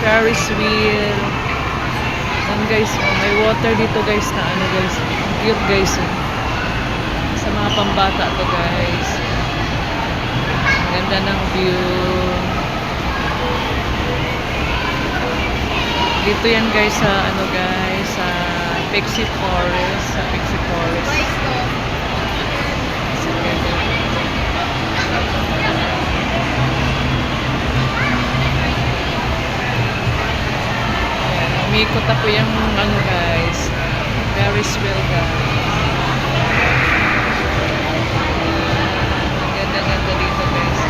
Ferris wheel. Yan guys, oh, may water dito guys na ano guys. Ang cute guys. Oh. Sa mga pambata to guys. Ganda ng view. Dito yan guys sa ano guys, sa Pixie Forest, sa Pixie Forest. Umikot na po yung ano guys, Ferris wheel guys. Ganda-ganda dito guys.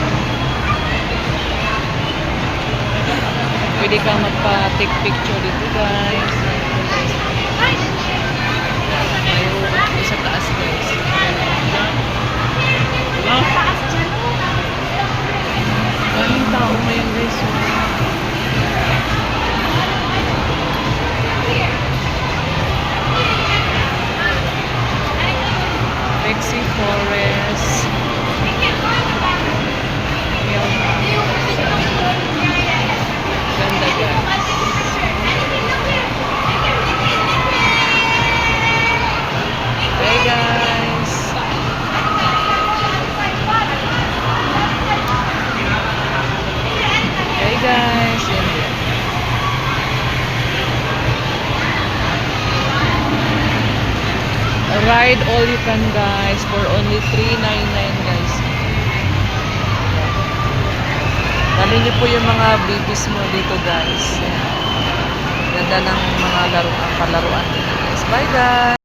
Pwede kang magpa-take picture dito guys. May sa taas guys. Maraming tao ngayon guys. Pixie Forest. Ganda guys. Hey guys. Hey guys. Ride all you can guys for only $3.99 guys. Dali niyo po yung mga babies mo dito guys. Ganda ng mga palaruan dito guys. Bye guys.